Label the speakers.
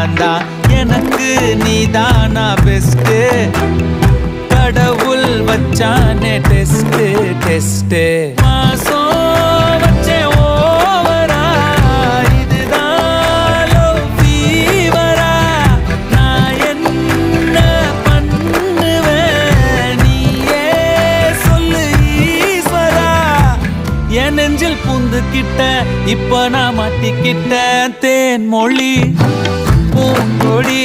Speaker 1: தாண்டா எனக்கு நீதானா பெஸ்ட் கடவுள் வச்சானே டெஸ்ட் டெஸ்ட் மாசம் வச்சே ஓவரா இதுதான் லவ் ஃபீவரா நான் என்ன பண்ணுவேன் நீயே சொல்லு ஈஸ்வரா என் நெஞ்சில் பூந்துக்கிட்ட இப்ப நான் மாட்டிக்கிட்ட தேன் மொழி பூங்கொடி